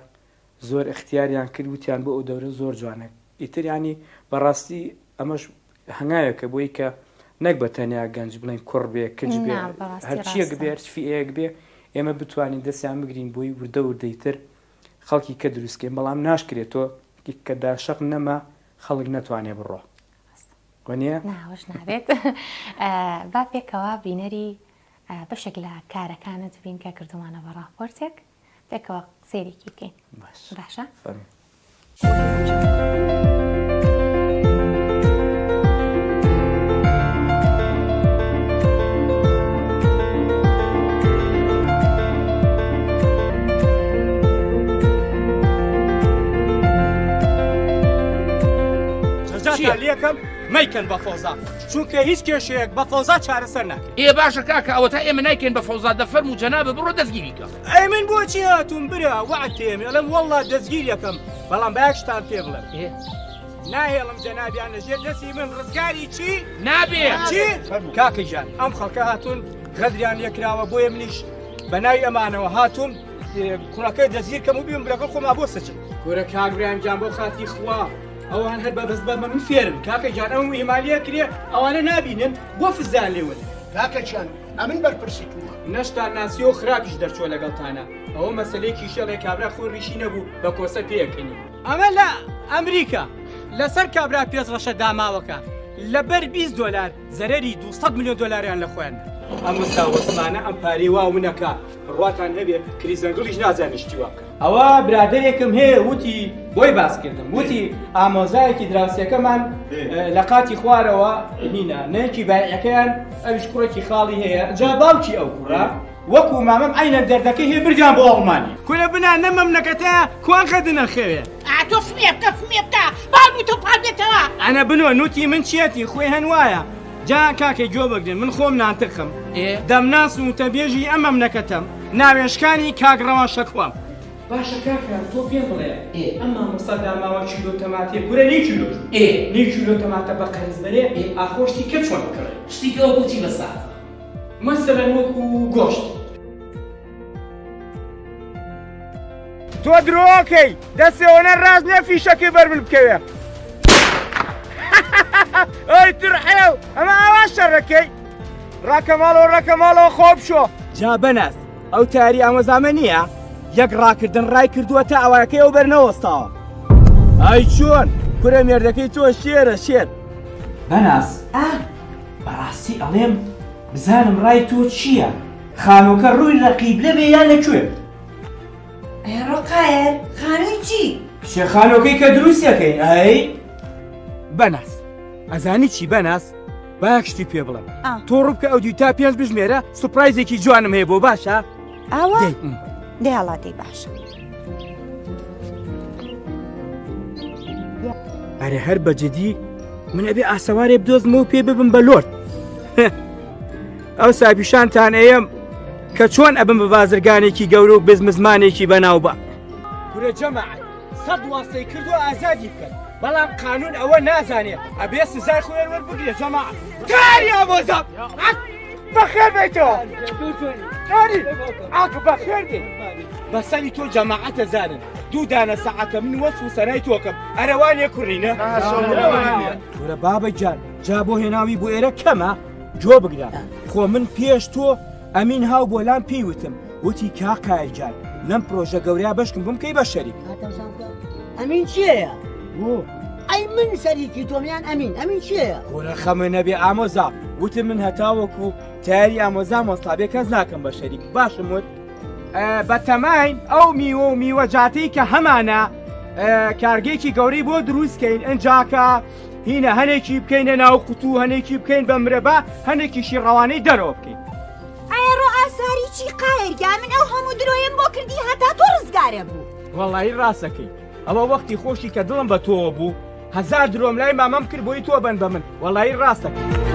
Speaker 3: زۆر اختیاریان کرد وتیان بۆ ئەو دەورە زۆر جوانە ئیتر ینی بەڕاستی ئەمەش هەنگایەکە بۆی کە نەک بە تەنیا گەنج بڵین کوڕ بێ کچ بێ هەرچیەک بێ هەرچفیەیەک بێ ئێمە بتوانین دەستیان بگرین بۆی وردە وردەیتر خەڵکی کە دروستکەین بەڵام ناشکرێتەوە کە داشەق نەما خەڵک نەتوانێ بڕۆ وەنیە
Speaker 2: ناوەش نابێت با پێکەوە بینەری بەشێک لە کارەکانت بین کە کردومانە بە ڕاپۆرتێک پێکەوە سێرێکی بکەین باشە؟
Speaker 4: لیەکەم مەیکەن بە فۆزا چونکە هیچ کێشەیەک بە فۆزا چارەسەر ناکەن
Speaker 5: ئێ باشە کاکە ئەوە تا ئێمە نایکەین بە فۆزا دەفەرم و جەنابە بڕۆ دەستگیری کە
Speaker 4: ئەی من بۆچی هاتوون برا وعد تێمێ ئەڵێم وەڵڵا دەستگیریەکەم بەڵام بەیەکشتان پێ بڵێم ناهێڵم جەنابیان لەژێر دەستی من ڕزگاری چی
Speaker 5: نابێ
Speaker 4: چی کاکە ژیان ئەم خەڵکە هاتوون غەدریان یەکراوە بۆیە منیش بە ناوی ئەمانەوە هاتوون کوڕەکەی دەزگیر کەم و بیم لەگەڵ خۆما بۆ سەچم گورە کاگریان گیان بۆ خاتی خوا ئەوان هەر بە بەس بە من فێرن کاکە گیان ئەو هیمالیە کرێ ئەوانە نابینن بۆ فزان لێون
Speaker 6: کاکەچیان ئەمن بەرپرسیتووە
Speaker 4: نەشتان ناسی و خراپیش دەرچۆ لەگەڵتانە ئەوە مەسلەیەکی شەڵێ کابرا خۆ ڕیشی نەبوو بە کۆسە پێەکەنی ئەمە لە ئەمریکا لەسەر کابرا پێز ڕەشە داماوەکە لەبەر $20 زەرەری $200 میلیۆن لە خۆیان ئەم وەسمانە ئەم پارەی وا منەکە ڕواتان هەبێ کریزەنگڵیش نازانیشتی واکە ئەوە برادێکم هەیە وتی بۆی باسکردم وتی ئامۆزایەکی دراوسەکەمان لە قاتی خوارەوە هینە نەیەکی بایعەکەیان ئەویش کوڕێکی خاڵی هەیە جا باوکی ئەو کوڕە وەکو مامەم عینە دەردەکەی هەیە بردیان بۆ ئەڵمانی کولە بنا نەمەم نەکەتەیە کوان خەدنە خەوێ
Speaker 7: تۆ فمێ بکە باڵمی تۆ پاڵبێتەوە
Speaker 4: ئەنە بنۆ نوتی من چیەتی خۆی هەنوایە جا کاکە گوێ بگرن من خۆم نانتقم دەمناس و تەبێژی ئەمەم نەکەتەم ناوێشکانی کاگڕەوە شەکوام باشە کاکە تۆ پێم بڵێ ئەمما مەسەر داماوە کیلۆ تەماتێ گورە نی کیلۆ تەماتە بە قەرزبەرێ ئاخۆشتی کە چۆن بکڕێ
Speaker 5: شتیکەوە بوتی بەسات
Speaker 4: مەسەلەن وەکو گۆشت تۆ درۆکەی دەستێوەنە ڕاست نییە فیشەکەی بەرمن بکەوێ ئەی ترحێو ئەمە ئاوا شەڕەکەی ڕاکەماڵەوە خۆ بشۆ جا بەناس ئەو تاری ئامۆزامە نییە یەک ڕاکردن ڕای کردووە تا ئەوەکەی ئەو بەرنەوەستاوە ئای چۆن کورە مێردەکەی تۆ شێرە شێر
Speaker 8: بەناس بەڕاستی ئەڵێم بزانم ڕای تۆ چییە؟ خانۆکە ڕووی لە قیبلە بێ یان لەکوێ؟
Speaker 7: ڕۆقایر خانووی چی؟
Speaker 8: شێخانۆکەی کە دروستەکەین ئەی
Speaker 4: بەناس ئەزانی چی بەناس باەک شتی پێ بڵێم تۆ ڕووبکە ئەو دوی تا پێنج بژمێرە سوپرایزێکی جوانم هەیە بۆ باشە؟
Speaker 7: ئاوە دێڵاتی باشە
Speaker 4: ئەرێ هەر بەجددی من ئەبێ ئاسەوارێ بدۆزمە و پێ ببم بە لۆرد ئەو ساپیشانتان ئەیەم کە چۆن ئەبم بە بازرگانێکی گەورە و بزمزمانێکی بەناو بە کورە جەماعەت سەد واستەی کردو ئازادی بکەن بەڵام قانون ئەوە نازانێت ئەبێ سزای خۆیان وەربگرێ جەماعەت تاری ئامۆزام بەخێر بێتەوە تاری ئاکە بەخێر بێت بەسەری تۆ جەماعەتە زانن دوو دانە سەعاتە من وەسف و سەرای تۆکەم ئەرەوانێ کوڕینە کورە بابەی جان جا بۆ هێناوی بۆ ئێرە کەمە جۆ بگرە خۆ من پێش تۆ ئەمین هاو بۆ لام پێی وتم وتی کاقایل جان لەم پرۆژە گەورەیە بەشکم بمکەی بە شەریک
Speaker 7: ئەمین چییە؟ ئەی من سەریکی تۆمیان ئەمین چییە؟
Speaker 4: کورە خەمە نەبێ ئامۆزا وتم من هەتاوەکو تاری ئامۆزا مۆستابێ کەس ناکەم بە شەریک باشم وت بە تەماین ئەو میوە و میوەجاتەی کە هەمانە کارگێکی گەورەی بۆ دروستکەین ئەنجاکە هینە هەنێکی بکەینە ناو قوتو هەنێکی بکەین بە مرەبە هەنێکیشی ڕەوانەی دەرەوە بکەین
Speaker 7: ئایا ڕۆ ئاساری چی قایرگا من ئەو هەموو درۆیم بۆ کردی هەتا تۆ ڕزگارە بوو
Speaker 4: وەڵی ڕاستەکەی ئەوە وەختی خۆشی کە دڵم بە تۆوە بوو هەزار درۆم لای مامەم کرد بۆی تۆ بن بە من وەڵی ڕاستەکەی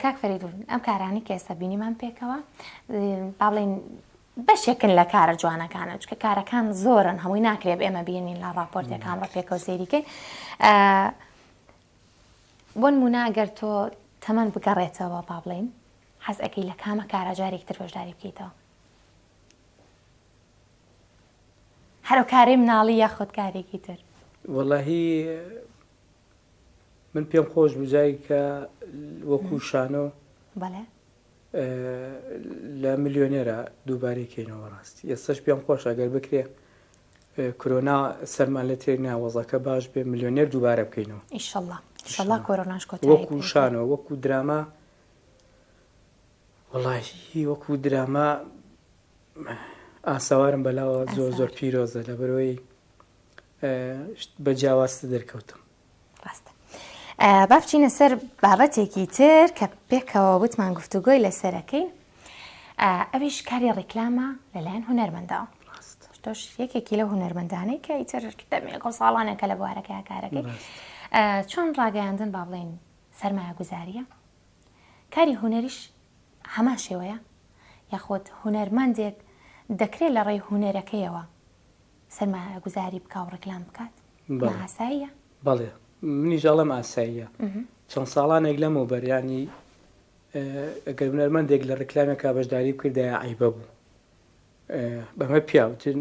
Speaker 2: کاک فەریدون ئەم کارانی کە ئێستا بینیمان پێکەوە با بڵێن بەشێکن لە کارە جوانەکانە چکە کارەکان زۆرن هەمووی ناکرێت ئێمە بینین لە ڕاپۆرتەکان ڕە پێکەوە سەیریکەین بۆ نمونە ئەگەر تۆ تەمەن بگەڕێتەوە با بڵێن حەز ئەەکەی لە کامە کارە جارێکتر بەشداری بکەیتەوە هەرو کارەی مناڵی یاخۆت کارێکی تر
Speaker 3: وەڵاهی من پێم خۆش بجای کە وەکو شانۆ
Speaker 2: بەڵێ
Speaker 3: لە میلیۆنێرە دووبارەکەینەوە ڕاستی ئێستش پێم خۆش ئەگەر بکرێ کۆرۆنا سەرمان لە تێک ناوەزەکە باش بێ میلیۆنێر دووبارە بکەینەوە
Speaker 2: ئیشەڵڵا کۆرۆناش
Speaker 3: وەکو شانەوە وەکو دراما وەڵاهی وەکو دراما ئاساوارم بەلاوە زۆر زۆر پیرۆزە لە بەرەوەی بە جیاوازتە دەرکەوتم
Speaker 2: ڕاستە با بچینە سەر بابەتێکی تر کە پێکەوە وتمان گفتوگۆی لەسەرەکەین ئەویش کاری ڕیکلامە لەلایەن هونەرمەندەوە تۆش یەکێکی لە هونەرمەندانەی کە ئیتر دەمێکۆ ساڵانێکە لە بوارەکەی کارەکەی چۆن ڕاگەیاندن با بڵێن سەرمایە گوزاریە کاری هونەریش هەمان شێوەیە یاخۆت هونەرمەندێک دەکرێت لە ڕێی هونەرەکەیەوە سەرمایە گوزاری بکە و ڕیکلام بکات ئاساییە
Speaker 3: بەڵێ منیش ئەڵەم ئاساییە چەند ساڵانێک لەمەوە بەریانی ئەگەر هونەرمەندێک لە ڕیکلامێکا بەشداری بکردایە عیبە بوو بەمە پیاوتن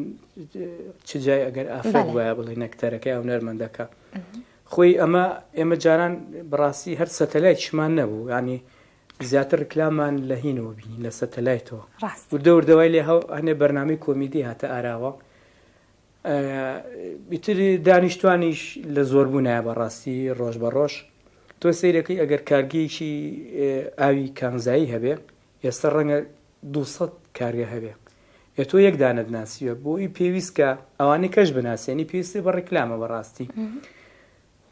Speaker 3: چ جای ئەگەر ئافرەت وایە بڵێ نەکتەرەکەی هونەرمەندەکە خۆی ئێمە جاران بەڕاستی هەر سەتەلایتشمان نەبوو ینی زیاتر ڕیکلامان لە هینەوە بینی لە سەتەلایتەوە وردەوردەوای لێ هەنێ بەرنامەی کۆمیدی هاتە ئاراوە بیتر دانیشتوانیش لە زۆربوونایە بەڕاستی ڕۆژ بە ڕۆژ تۆ سەیرەکەی ئەگەر کارگەیەکی ئاوی کانزایی هەبێ ئێستا ڕەنگە 200 کارگە هەبێ تۆ یەک دانت ناسیوە بۆی پێویستکە ئەوانەی کەش بناسیێنی پێویستی بە ڕیکلامە بەڕاستی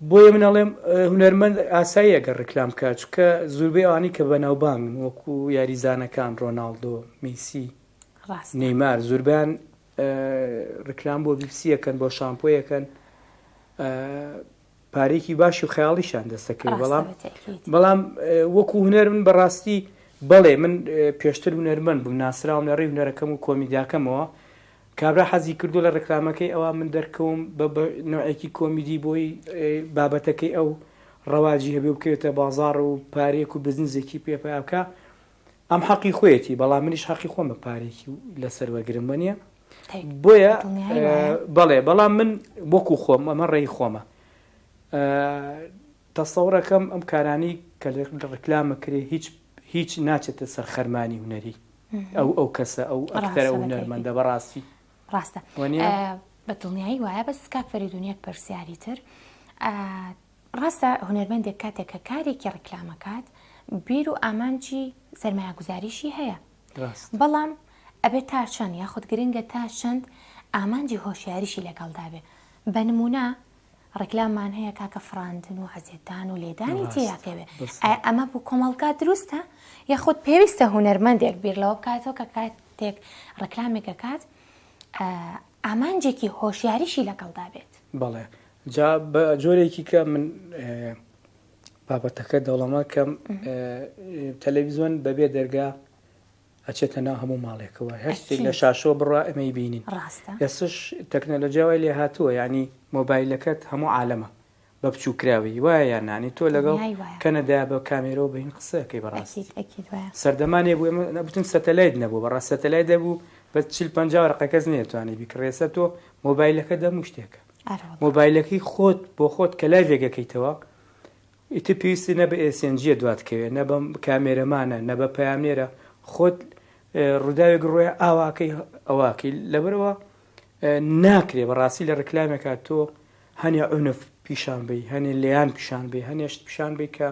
Speaker 3: بۆیە منەڵێم هونەرمەند ئاسایی ئەگەر ڕیکلام کات چکە زوربەی ئەوانی کە بەناوبانگن وەکو یاریزانەکان ڕۆناڵدۆ میسی نەیمار زوربیان ڕیکلام بۆ بیبسیەکەن بۆ شامپۆیەکەن پارێکی باشی و خەیاڵیشان دەستەکەی بەڵام وەکو هونەر من بەڕاستی بەڵێ من پێشتر هونەرمەند بووم ناسراوم لە ڕێی هونەرەکەم و کۆمیدیاکەمەوە کابرا حەزی کردو لە ڕێکلامەکەی ئەوە من دەرکەوم بە نوعێکی کۆمیدی بۆی بابەتەکەی ئەو ڕەواجی هەبێ بکەوێتە بازاڕ و پارێک و بزنزێکی پێپیاکە ئەم حەقی خۆیەتی بەڵام منیش حەقی خۆمە پارێکی لەسەر وەرگرم بە نییە بۆیە بەڵێ بەڵام من وەکو خۆم ئەمە ڕێی خۆمە تەسەوڕەکەم ئەم کارانی کە ڕکلامە کرێ هیچ ناچێتە سەر خەرمانی هونەری ئەو کەسە ئەو ئەکتەرە هونەرمەندە بەڕاستی
Speaker 2: ڕاستە بە دڵنیایی وایە بەس کاک فەریدونیەک پرسیاری تر ڕاستە هونەرمەندێک کاتێک کە کارێکی ڕکلامەکات بیر و ئامانجی سەرمایە گوزاریشی هەیە بەڵام ئەبێت تا چەند یاخود گرنگە تا چەند ئامانجی هۆشیاریشی لەگەڵدا بێ بە نمونە ڕکلامان هەیە کاکە فراندن و هەزێدان و لێدانی تێیاکەوێ ئەمە بوو کۆمەڵگا دروستە یاخود پێویستە هونەرمەندێک بیرلەوە بکاتەوە کە کاتێک ڕکلامێکە کات ئامانجێکی هۆشیاریشی لەگەڵدا بێت
Speaker 3: بەڵێ جا بە جۆرێکی کە من بابەتەکە دەوڵەمە کەم تەلەڤیزۆن بەبێ دەرگا ئەچێتە ناو هەموو ماڵێکەوە هەشتێک لە شاشۆ بڕە ئەمەی بینین ئێسش تەکنەلۆژیاوای لێ هاتووە ینی مۆبایلەکەت هەموو عالەمە بە بچووکراوی وایە یانانی تۆ لەگەڵ کەنەدا بە کامێرەوە بەین قسەکەی بەڕاستی سەردەمانێ بوو ئێمە نەبتن سەتەلایت نەبوو بەڕاست سەتەلایت دەبوو بە 40-50 ڕقەکەس نێتوانێ بیکڕێسە تۆ مۆبایلەکە دەموو شتێکە مۆبایلەکەی خۆت بۆ خۆت کە لایڤێکەکەیتەوە ئیتر پێویستی نە بە ئێسنجە دواتکەوێ نە بە کامێرەمانە نە بە پەیامێرە خۆت ڕووداوێک ڕۆیە ئاواکەی ئەواکەی لەبەرەوە ناکرێ بەڕاستی لە ڕکلامێکە تۆ هەنێ عونف پیشان بی هەنێ لیان پیشان بی هەنێشت پیشان بی کە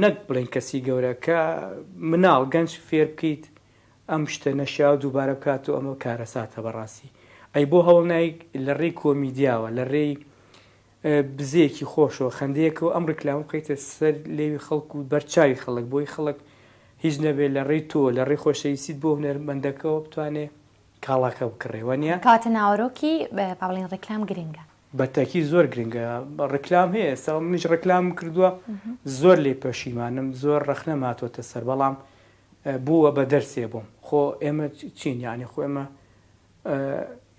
Speaker 3: نەک بڵێن کەسی گەورە کە مناڵ گەنج فێر بکەیت ئەم شتە نەشیا و دووبارە بکات و ئەمە کارەساتە بەڕاستی ئەی بۆ هەوڵ نایک لە ڕێی کۆمیدیاوە لە ڕێی بزەیەکی خۆشەوە خەندەیەکەوە ئەم ڕکلام بکەیتە سەر لێوی خەڵک و بەرچاوی خەڵک بۆی خەڵک هیچ نەبێت لە ڕێی تۆ لە ڕێی خۆشەویستیت بۆ هونەرمەندەکەەوە بتوانێت کاڵاکە بکڕێوە نیە
Speaker 2: کاتە ناوەڕۆکی پاڵین ڕکلام گرنگە
Speaker 3: بەتەکی زۆر گرنگە ڕکلام هەیە ئێستا منیش ڕکلام کردووە زۆر لێ پەشیمانم زۆر ڕەخنە ماتۆتە سەر بەڵام بووە بە دەرسێ بووم خۆ ئێمە چین یانی خۆ ئێمە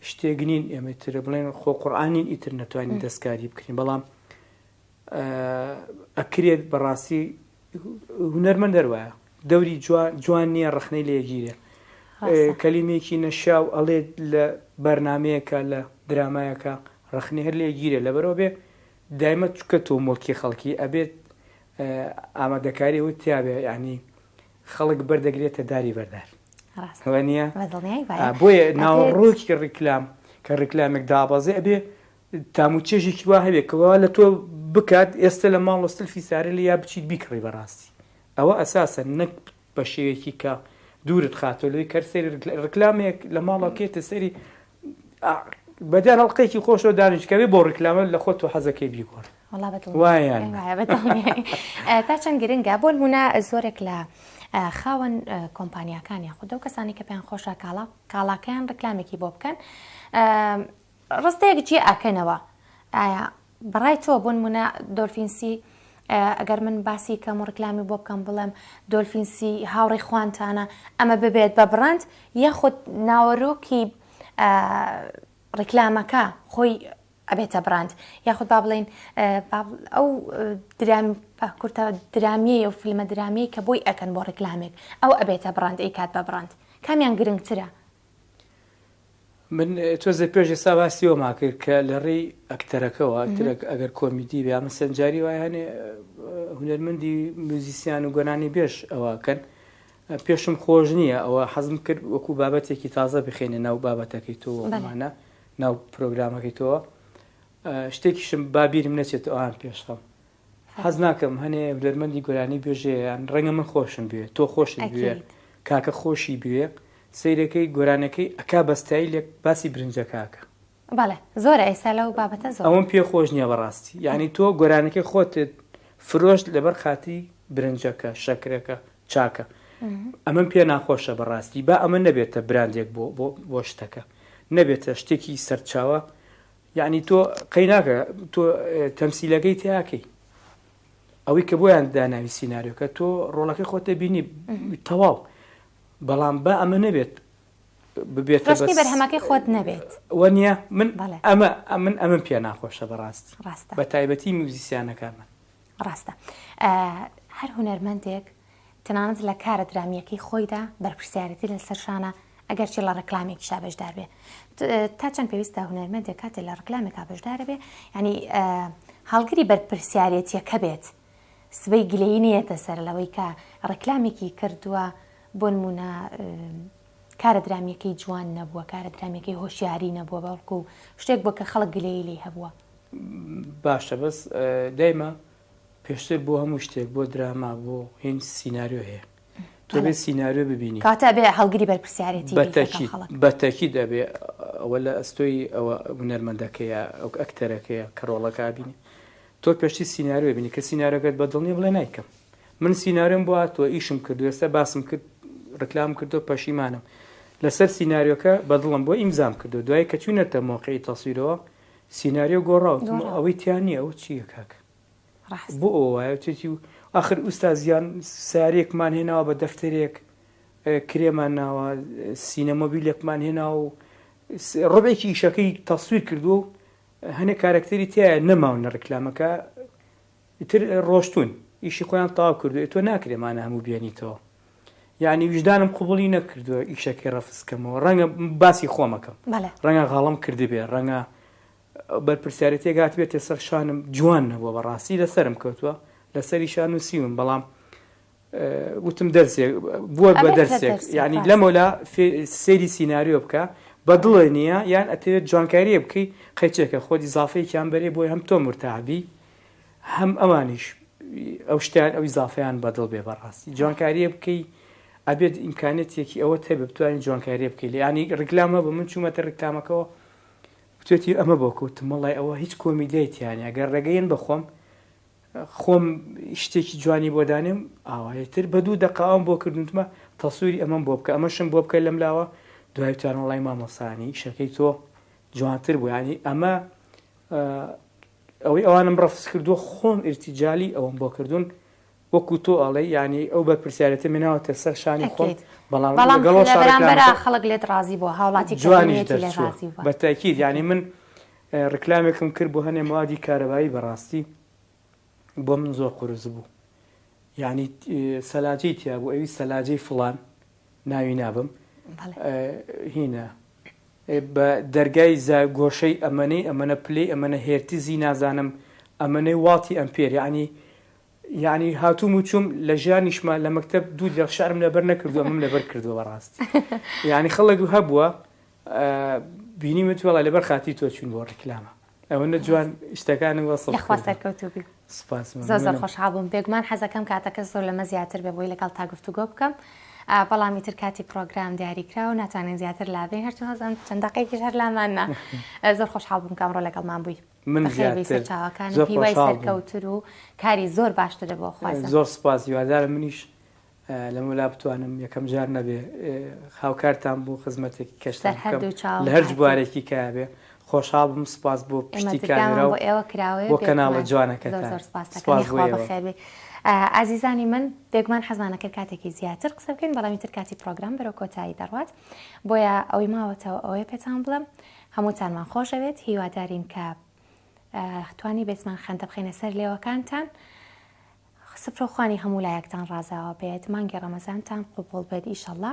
Speaker 3: شتێگنین ئێمە ترە بڵێن خۆ قورئانین ئیتر نەتوانین دەستکاری بکرین بەڵام ئەکرێت بەڕاستی هونەرمەند دەروایە دەوری جوان نییە ڕخنەی لێگیرێ کەلیمێکی نەشاو ئەڵێت لە بەرنمەیەکە لە درامایەکە ڕخنی هەر لێگیرێ لەبەرەوە بێ دایمە چکە تۆ مڵکی خەڵکی ئەبێت ئامادەکاری و تیاابێ ینی خەڵک بەردەگرێتە داری بەردار نیە بۆیە ناوەڕۆکی ڕیکلام کە ڕیکلامێک دابەزێ ئەبێ تاموچێژێکی وا هەبێتەوە لە تۆ بکات ئێستا لە ماڵ وەستلفی سارە لە یا بچیت بیکڕی بەڕاستی ئەوە ئەساسە نەک بە شێوەیەکی کە دوورت خاتۆ لەوەی کەر سەری ڕکلامێک لە ماڵەکەێتە سەری بەدیان هەڵلقەیەکی خۆشەوە دانیشکەوێ بۆ ڕکلامە لە خۆت و حەزەکەی بیگۆڕ وایان
Speaker 2: تا چەند گرنگە بۆ نمونە زۆرێک لە خاوەن کۆمپانیاکانی خودە و کەسانی کە پێیان خۆشە کاڵاکەیان ڕکلامێکی بۆ بکەن ڕستەیەک جێ ئاکەنەوە ئایا بەڕای تۆ بۆ نمونە دۆلفینسی ئەگەر من باسی کەم و ڕکلامی بۆ بکەم بڵێم دۆلفینسی هاوڕێی خوانتانە ئەمە ببێت بە بڕند یاخود ناوەڕۆکی ڕکلامەکە خۆی ئەبێتە براند یاخود با بڵێن ئەو کورتە درامیە و فیلمە درامی کە بۆی ئەکەن بۆ ڕکلامێک ئەو ئەبێتە براند ئەی کات بە براند کامیان گرنگترە
Speaker 3: من تۆزە پێشی ساواسیەوە ماکرد کە لە ڕێی ئەکتەرەکەەوە ئەگەر کۆمیدی بێ ئەمە سەنجاری وای هەنێ هونەرمەندی موزیسیان و گۆنانی بێش ئەوەکەن پێشم خۆش نییە ئەوە حەزم کرد وەکو بابەتێکی تازە بخێنێ ناو بابەتەکەی تۆمانە ناو پرۆگرامەکەی تۆوە شتێکیشم بابیرم نەچێت ئەوان پێشخەم حەز ناکەم هەنێ هونەرمەندی گۆرانی بێژەیان ڕەنگە من خۆشم بوێ تۆ خۆشت بوێ کاکە خۆشی بوێ سیرەکەی گۆرانەکەی ئەکا بەستایی لێک باسی برنجە کاکە
Speaker 2: بەڵێ زۆرە ئێستا لەو بابەتە زۆر
Speaker 3: ئەوم پێ خۆش نییە بەڕاستی یعنی تۆ گۆرانەکەی خۆتت فرۆشت لەبەر خاتی برنجەکە شەکرەکە چاکە ئەمەم پێ ناخۆشە بەڕاستی با ئەمە نەبێتە براندێک بۆ شتەکە نەبێتە شتێکی سەرچاوە یعنی تۆ قەی ناکە تۆ تەمسیلەکەی تیاکەی ئەوەی کە بۆیان داناوی سیناریۆکە تۆ ڕۆڵەکەی خۆتە بینی تەواو بەڵام بە ئەمە نەبێت ببێتە
Speaker 2: بەرهەمەکەی خۆت نەبێت
Speaker 3: وەنیە من ئەمە پێ ناخۆشە بەڕاستی بە تایبەتی موزیسیانەکانمە
Speaker 2: ڕاستە هەر هونەرمەندێک تەنانەت لە کارە درامیەکەی خۆیدا بەرپرسیارەتی لەسەر شانە ئەگەر چی لە ڕێکلامێکی شا بەشدار بێ تا چەند پێویستە هونەرمەندێک کاتێ لە ڕێکلامێکا بەشدارە بێ ینی هەڵگری بەرپرسیارەتیەکە بێت سبەی گلەیی نیەتە سەر لەوەی کە ڕێکلامێکی کردووە بۆ نمونە کارەدرامیەکەی جوان نەبووە کارەدرامیەکەی هۆشیاری نەبووە بەڵکو شتێک بۆ کە خەڵک گلەیی لێ هەبووە
Speaker 3: باشە بەس دایما پێشتر بۆ هەموو شتێک بۆ دراما بۆ هین سیناریۆ هەیە تۆ بێ سیناریۆ ببینی
Speaker 2: کاتە بێ هەڵگری بەرپرسیارەتی
Speaker 3: بەتەکی دەبێ ئەوە لە ئەستۆی ئەوە هونەرمەندەکەیە ئەو ئەکتەرەکەیە کە ڕۆڵەکە بینی تۆ پێشتی سیناریۆ ببینی کە سیناریۆکەت بەدڵنیە بڵێ نایکەم من سیناریۆم بۆ هاتووە ئیشم کردو ئێستا باسم کرد ڕکلام کردو پەشیمانم لەسەر سیناریۆکە بەدڵم بۆ ئیمزام کردو دوای کە چوونەتە مۆقعی تەسویرەوە سیناریۆ گۆڕاوت ئەوەی تیانە ئەو چییە کاکە بۆ ئەو وایە توێتی و آخر ئوستازیان ساریەکمان هێناوە بە دەفتەرێک کرێمان ناوە سینەمۆبیلێکمان هێنا و ڕۆبێکی ئیشەکەی تەسویر کردو هەنێک کارکتەری تایە نەماون لە ڕێکلامەکە ئیتر ڕۆشتون ئیشی خۆیان تاوا کردو تۆ ناکرێمانە هەموو بیێنیتەوە یعنی وجدانم قوبولی نەکردووە ئیشەکەی ڕەفسکەمەوە ڕەنگە باسی خۆمەکەم ڕەنگە غاڵم کردی بێ ڕەنگە بەرپرسیارەتێک هات بێتێ سەر شانم جوان نەبووە بەڕاستی لەسرم کەوتووە لەسەری شان و سیون بەڵام وتم دەرسێک بووە بە دەرسێک یعنی لەمەلا سێری سیناریۆ بکە بەدڵێ نییە یان ئەتەوێت جوانکاریە بکەی قەیچێکە خۆی زافەیەکیان بەرێ بۆی هەم تۆ مرتاحبی هەم ئەوانیش ئەو شتیان ئەوی زافەیان بەدڵ بێ بەڕاستی جوانکاریە بکەی ئەبێت ئیمکانێتێکی ئەوە هەبێ بتوانین جوانکاریە بکەی لە ینی ڕێکلامە بە من چوومەتە ڕێکلامەکەەوە بتوێتی ئەمە بۆ کەوتم مەڵی ئەوە هیچ کۆمیدیایتیانە ئەگەر ڕێگەیەن بەخۆم خۆم شتێکی جوانی بۆ دانێم ئاوایەتر بە 2 دقەوام بۆ کردنتمە تەسووری ئەمەم بۆ بکە ئەمەشم بۆ بکە لەم لاوە دوایتان وڵای مامۆسانی شەکەی تۆ جوانتر بوو ینی ئەمە ئەوەی ئەوانم ڕەفس کردووە خۆم ئرتیجالی ئەوم بۆ کردوون وەکو تۆ ئەڵێ ینی ئەو بەرپرسیارەتە مناوەتە سەر شانی خۆم
Speaker 2: بەڵام خەڵک لێت ڕازی بۆ هاوڵاتی
Speaker 3: جوانی بەتاکید ینی من ڕکلامێکم کرد بۆ هەنێ موادی کارەبایی بەڕاستی بۆ من زۆر قورس بوو یعنی سەلاجەی تیا بوو ئەوی سەلاجەی فڵان ناوی نابم هینە بە دەرگای گۆشەی ئەمەنەی ئەمەنە پلەی ئەمەنە هێرتیزی نازانم ئەمەنەی واتی ئەمپێر یعنی هاتووم و چوم لە ژیانیشمان لە مەکتەب 2 شارم لەبەر نەکردو ئەمەم لەبەر کردووە بەڕاستی یعنی خەڵک هەبووە بینیمت وڵای لەبەر خاتی تۆ چوون بۆ ڕێکلامە ئەوە نەجوان شتەکانی
Speaker 2: وەسەرکەوتوبی زۆر خۆشحاڵ بووم بێگومان حەزەکەم کاتەکە زۆر لەمە زیاتر بێ بۆی لەگەڵ تا گفتوگۆ بکەم بەڵامی تر کاتی پرۆگرام دیاریکرا و ناتوانین زیاتر لابێ هەرچوو هەزان چەند دقەیەکیش هەر لاماننا زۆر خۆشحاڵ بووم کە ئەمڕۆ لەگەڵمان بووی
Speaker 3: من
Speaker 2: چاوەکان هیوای سەرکەوتر و کاری زۆر باشترە بۆ خوازم
Speaker 3: زۆر سپاس هیوادارم منیش لەم ولا بتوانم یەکەم جار نەبێ هاوکارتان بوو خزمەتێکی کەشتان لە هەر جوارێکی کابێ خۆشحاڵ بم سپاس بۆ پشتی کامێرا و بۆ کەناڵە جوانەکەتان
Speaker 2: ئازیزانی من بێگومان حەزمانە کرد کاتێکی زیاتر قسە بکەین بەڵامی تر کاتی پرۆگرام بەرەو کۆتایی دەڕوات بۆیە ئەوەی ماوەتەوە ئەوەیە پێتان بڵم هەمووتانمان خۆشەوێت هیوادارین کە توانی بێتمان خەندە بخینە سەر لێوەکانتان سفرۆخوانی هەموو لایەکتان ڕازاوە بێت مانگی ڕەمەزانتان قوبوڵ بێت ئیشەڵڵا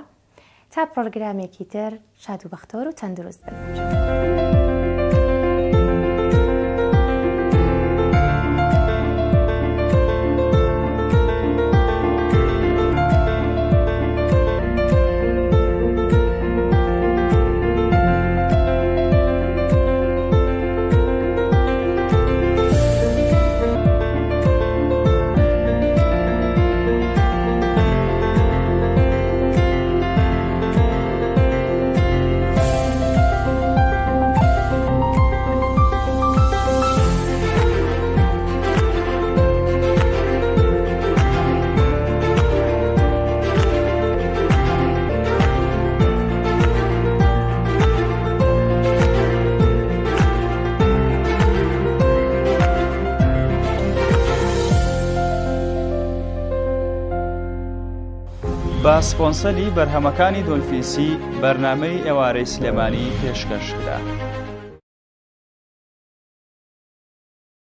Speaker 2: تا پرۆگرامێکی تر شاد و بەختەوەر و تەندروست بن.
Speaker 1: بە سپۆنسەری بەرهەمەکانی دۆلفینسی بەرنامەی ئێوارەی سلێمانی پێشکەشکرا.